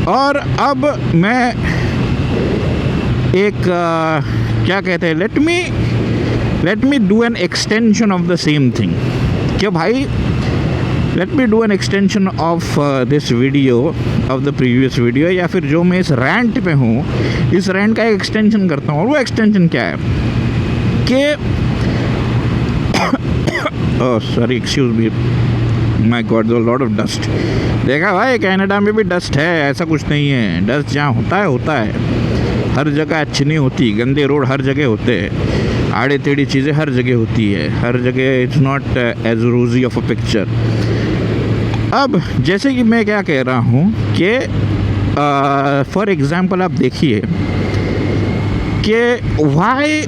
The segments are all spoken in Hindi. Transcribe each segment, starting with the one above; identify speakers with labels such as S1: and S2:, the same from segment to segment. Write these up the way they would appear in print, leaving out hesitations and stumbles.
S1: और अब मैं एक क्या कहते हैं, let me do an extension of the same thing. क्या भाई, let me do an extension of this video, of the previous video, या फिर जो मैं इस रैंट पे हूँ, इस रैंट का एक एक्सटेंशन करता हूँ। और वो एक्सटेंशन क्या है कि sorry, excuse me, my God, lot of dust. देखा भाई, कनाडा में भी डस्ट है, ऐसा कुछ नहीं है। डस्ट जहाँ होता है, हर जगह अच्छी नहीं होती, गंदे रोड हर जगह होते हैं, आड़े टेढ़ी चीज़ें हर जगह होती है, हर जगह इट्स नॉट एज रोजी ऑफ अ पिक्चर। अब जैसे कि मैं क्या कह रहा हूँ कि फॉर एग्ज़ाम्पल आप देखिए कि वाई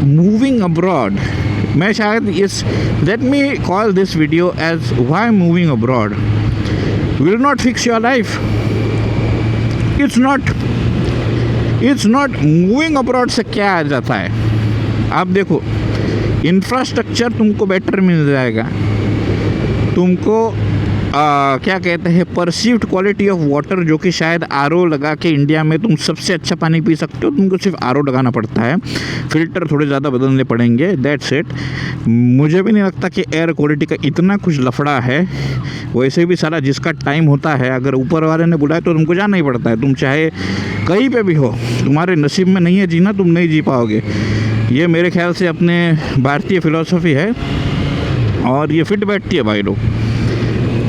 S1: मूविंग अब्रॉड, मैं शायद इस, let me call this video as why moving abroad will not fix your life. It's not moving abroad से क्या आ जाता है। आप देखो, इंफ्रास्ट्रक्चर तुमको बेटर मिल जाएगा, तुमको क्या कहते हैं, परसीव्ड क्वालिटी ऑफ वाटर, जो कि शायद आरओ लगा के इंडिया में तुम सबसे अच्छा पानी पी सकते हो, तुमको सिर्फ आरओ लगाना पड़ता है, फिल्टर थोड़े ज़्यादा बदलने पड़ेंगे, दैट्स इट। मुझे भी नहीं लगता कि एयर क्वालिटी का इतना कुछ लफड़ा है। वैसे भी सारा जिसका टाइम होता है, अगर ऊपर वाले ने बुलाया तो तुमको जाना ही पड़ता है, तुम चाहे कहीं पे भी हो, तुम्हारे नसीब में नहीं है जीना, तुम नहीं जी पाओगे। ये मेरे ख्याल से अपने भारतीय फिलॉसफी है और ये फिट बैठती है भाई लोग।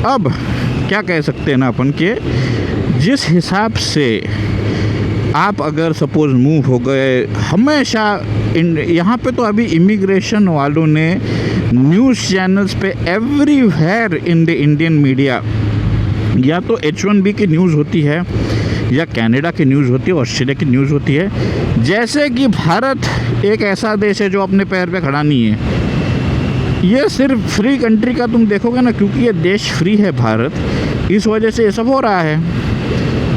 S1: अब क्या कह सकते हैं ना अपन के, जिस हिसाब से आप अगर सपोज मूव हो गए, हमेशा यहाँ पे तो अभी इमिग्रेशन वालों ने न्यूज़ चैनल्स पे everywhere in the Indian media, या तो H1B की न्यूज़ होती है, या कनाडा की न्यूज़ होती है, ऑस्ट्रेलिया की न्यूज़ होती है, जैसे कि भारत एक ऐसा देश है जो अपने पैर पे खड़ा नहीं है। ये सिर्फ फ्री कंट्री का तुम देखोगे ना, क्योंकि ये देश फ्री है भारत, इस वजह से ये सब हो रहा है।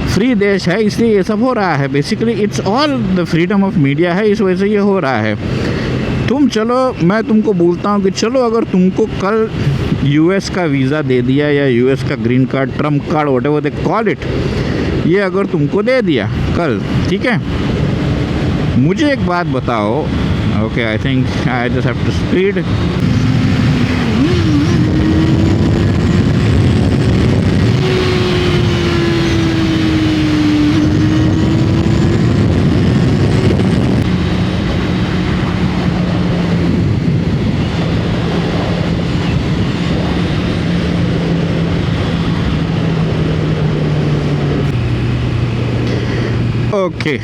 S1: फ्री देश है इसलिए ये सब हो रहा है। Basically it's all the freedom of media है, इस वजह से ये हो रहा है। तुम चलो, मैं तुमको बोलता हूँ कि चलो, अगर तुमको कल यूएस का वीज़ा दे दिया, या यूएस का green card, Trump card, whatever they call it, ये अगर तुमको दे दिया कल, ठीक है, मुझे एक बात बताओ। Okay, I think I just have to speed. Okay,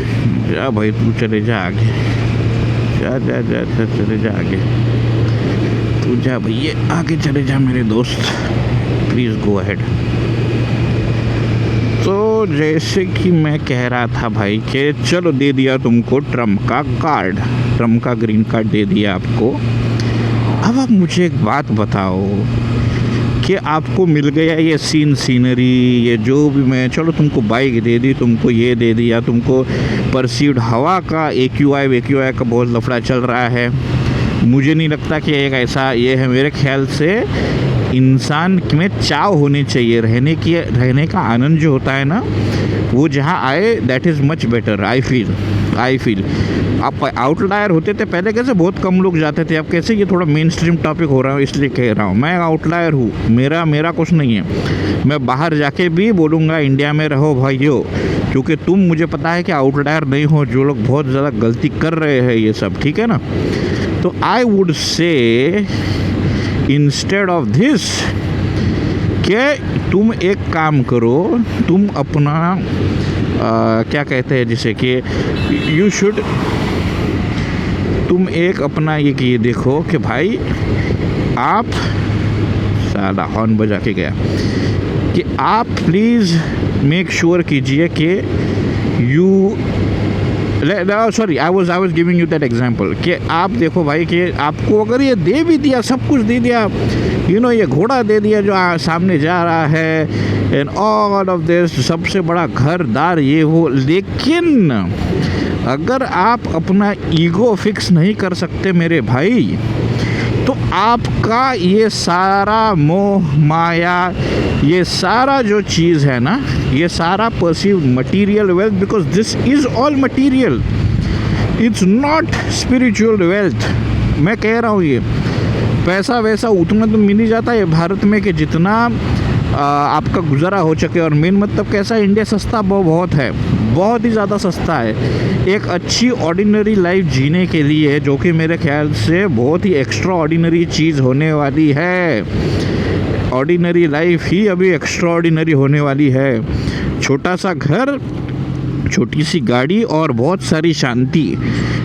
S1: जा भाई, तू चले जा आगे, जा जा जा जा, चले जा आगे, तू जा भैया, आगे चले जा मेरे दोस्त, प्लीज़ गो अहेड। तो जैसे कि मैं कह रहा था भाई कि चलो, दे दिया तुमको ट्रम्प का कार्ड, ट्रम्प का ग्रीन कार्ड दे दिया आपको। अब आप मुझे एक बात बताओ कि आपको मिल गया ये सीनरी, ये जो भी, मैं चलो तुमको बाइक दे दी, तुमको ये दे दिया, तुमको परसीव्ड हवा का AQI का बहुत लफड़ा चल रहा है। मुझे नहीं लगता कि एक ऐसा ये है। मेरे ख्याल से इंसान में चाव होनी चाहिए, रहने का आनंद जो होता है ना, वो जहाँ आए, that is much better. I feel आप आउटलायर होते थे पहले, कैसे बहुत कम लोग जाते थे, अब कैसे ये थोड़ा मेन स्ट्रीम टॉपिक हो रहा है, इसलिए कह रहा हूँ। मैं आउटलायर हूँ, मेरा कुछ नहीं है। मैं बाहर जाके भी बोलूँगा इंडिया में रहो भाइयों, क्योंकि तुम, मुझे पता है कि आउटलायर नहीं हो, जो लोग बहुत ज़्यादा गलती कर रहे हैं ये सब, ठीक है ना। तो I would say instead of this कि तुम एक काम करो, तुम अपना क्या कहते हैं जिसे कि यू शुड, तुम एक अपना ये देखो कि भाई आप, साला हॉर्न बजा के गया, कि आप प्लीज़ मेक श्योर कीजिए कि you, sorry, I was giving you that example कि आप देखो भाई कि आपको अगर ये दे भी दिया, सब कुछ दे दिया, ये घोड़ा दे दिया जो सामने जा रहा है, एंड ऑल ऑफ दिस, सबसे बड़ा घरदार, ये वो, लेकिन अगर आप अपना ईगो फिक्स नहीं कर सकते मेरे भाई, तो आपका ये सारा मोह माया, ये सारा जो चीज़ है ना, ये सारा perceive material wealth, because this is all material, it's not spiritual wealth. मैं कह रहा हूँ ये पैसा वैसा उतना तो मिल ही जाता है भारत में कि जितना आपका गुजारा हो सके। और मेन मतलब कैसा, इंडिया सस्ता बहुत है, बहुत ही ज़्यादा सस्ता है एक अच्छी ऑर्डिनरी लाइफ जीने के लिए, जो कि मेरे ख्याल से बहुत ही एक्स्ट्रा ऑर्डिनरी चीज़ होने वाली है। ऑर्डिनरी लाइफ ही अभी एक्स्ट्रा ऑर्डिनरी होने वाली है। छोटा सा घर, छोटी सी गाड़ी और बहुत सारी शांति,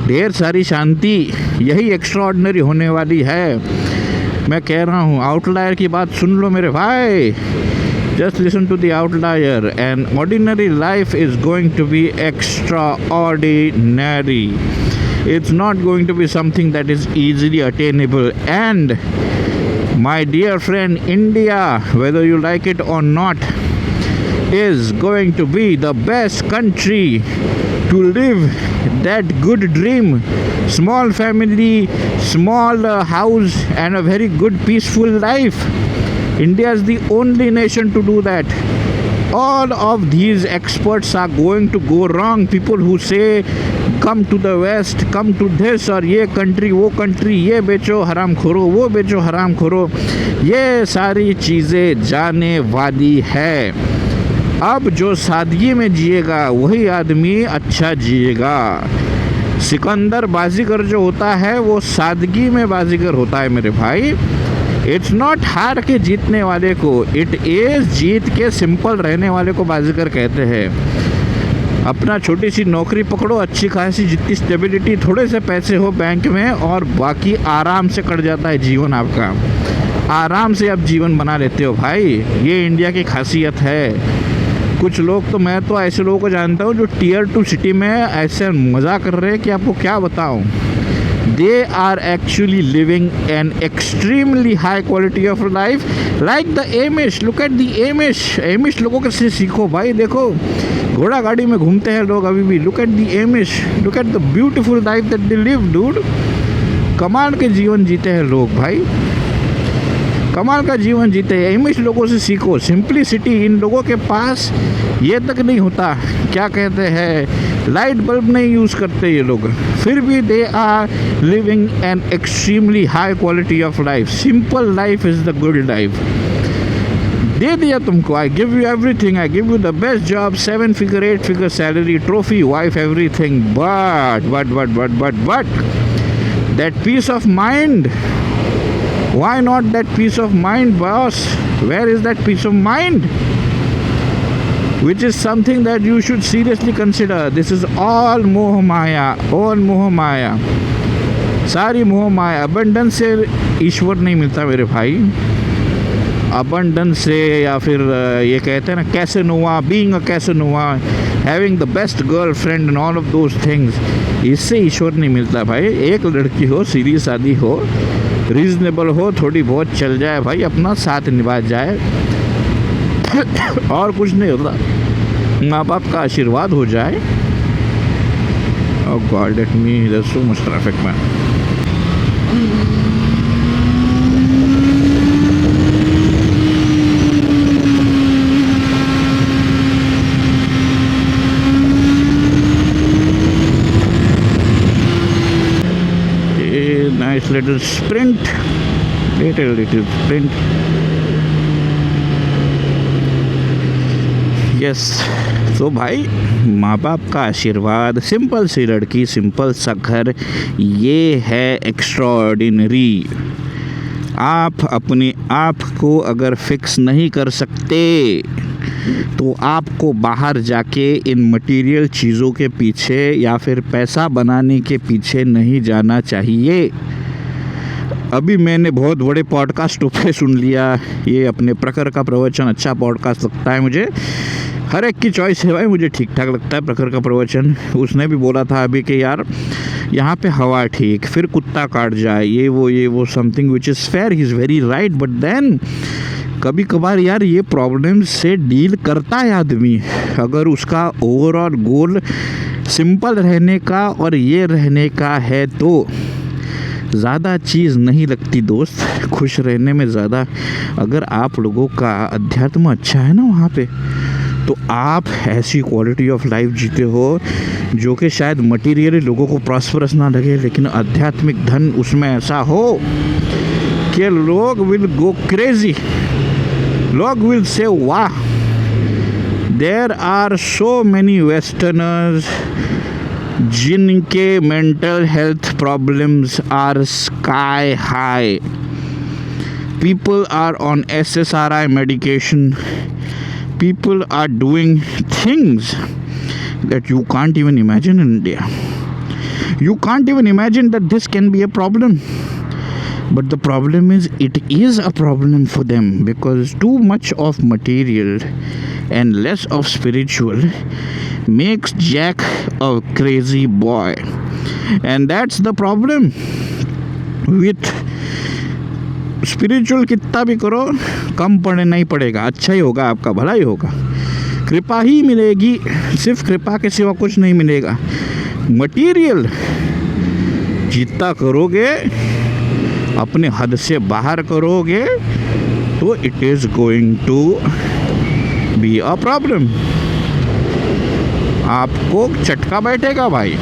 S1: ढेर सारी शांति, यही एक्स्ट्रा ऑर्डिनरी होने वाली है। मैं कह रहा हूँ आउटलायर की बात सुन लो मेरे भाई, just listen to the outlier. And ordinary life is going to be extraordinary, it's not going to be something that is easily attainable. And my dear friend, India, whether you like it or not, is going to be the best country to live that good dream. Small family, small house and a very good peaceful life. India is the only nation to do that. All of these experts are going to go wrong. People who say come to the west, come to this, और ये country वो country, ये बेचो हराम खोरो, वो बेचो हराम खोरो, ये सारी चीज़ें जाने वाली है। अब जो सादगी में जिएगा वही आदमी अच्छा जिएगा। सिकंदर बाजीगर जो होता है वो सादगी में बाजीगर होता है मेरे भाई। इट्स नॉट हार के जीतने वाले को, इट इज़ जीत के सिंपल रहने वाले को बाजीगर कहते हैं। अपना छोटी सी नौकरी पकड़ो, अच्छी खासी जितनी स्टेबिलिटी, थोड़े से पैसे हो बैंक में, और बाकी आराम से कट जाता है जीवन आपका। आराम से आप जीवन बना लेते हो भाई, ये इंडिया की खासियत है। कुछ लोग तो, मैं तो ऐसे लोगों को जानता हूँ जो टियर 2 सिटी में ऐसे मज़ा कर रहे हैं कि आपको क्या बताऊँ। They are actually living an extremely high quality of life, like the Amish. Look at the Amish लोगों के से सीखो भाई। देखो घोड़ा गाड़ी में घूमते हैं लोग अभी भी। Look at the Amish, look at the beautiful life that they live dude. कमाल के जीवन जीते हैं लोग भाई, कमाल का जीवन जीते हैं। एमिश लोगों से सीखो सिंपलिसिटी। इन लोगों के पास ये तक नहीं होता, क्या कहते हैं, लाइट बल्ब नहीं यूज़ करते ये लोग, फिर भी they are living an extremely high quality of life. Simple life is the good life. दे दिया तुमको, I give you everything, I give you the best job, 7 figure 8 figure salary, trophy, wife, everything, but that peace of mind, why not that peace of mind, boss? Where is that peace of mind? Which is something that you should seriously consider. This is all moh maya, all moh maya, सारी मोह माया। अबंडेंस से ईश्वर नहीं मिलता मेरे भाई। अबंडेंस से, या फिर ये कहते हैं ना Casanova, being a Casanova, having the best girlfriend and all of those things, इससे ईश्वर नहीं मिलता भाई। एक लड़की हो, सीधी सादी हो, रीजनेबल हो, थोड़ी बहुत चल जाए भाई, अपना साथ निभा जाए, और कुछ नहीं होता। माँ बाप का आशीर्वाद हो जाए। Oh God, let me, there is so much traffic man. Nice little sprint, little sprint. Yes, तो भाई माँ बाप का आशीर्वाद, सिंपल सी लड़की, सिंपल सा घर, ये है एक्स्ट्राऑर्डिनरी। आप अपने आप को अगर फिक्स नहीं कर सकते तो आपको बाहर जाके इन मटेरियल चीज़ों के पीछे या फिर पैसा बनाने के पीछे नहीं जाना चाहिए। अभी मैंने बहुत बड़े पॉडकास्ट पे सुन लिया, ये अपने प्रखर का प्रवचन अच्छा पॉडकास्ट लगता है मुझे। हर एक की चॉइस है भाई, मुझे ठीक ठाक लगता है प्रखर का प्रवचन। उसने भी बोला था अभी कि यार यहाँ पे हवा ठीक, फिर कुत्ता काट जाए, ये वो something which is fair, he is very right. But then कभी कभार यार ये प्रॉब्लम से डील करता है आदमी, अगर उसका ओवरऑल गोल सिंपल रहने का और ये रहने का है तो ज़्यादा चीज़ नहीं लगती दोस्त खुश रहने में ज़्यादा। अगर आप लोगों का अध्यात्म अच्छा है ना वहाँ पे, तो आप ऐसी क्वालिटी ऑफ लाइफ जीते हो जो कि शायद मटीरियली लोगों को प्रॉस्परस ना लगे, लेकिन आध्यात्मिक धन उसमें ऐसा हो कि लोग विल गो क्रेजी, लोग विल से वाह। There are so many westerners जिनके mental health problems are sky high, people are on SSRI medication, people are doing things that you can't even imagine in India. You can't even imagine that this can be a problem. But the problem is, it is a problem for them because too much of material and less of spiritual makes Jack a crazy boy. And that's the problem with spiritual. कितना भी करो कम पड़े नहीं पड़ेगा, अच्छा ही होगा, आपका भला ही होगा, कृपा ही मिलेगी, सिर्फ कृपा के सिवा कुछ नहीं मिलेगा। मटीरियल जितना करोगे अपने हद से बाहर करोगे तो it is going to be a problem, आपको चटका बैठेगा भाई।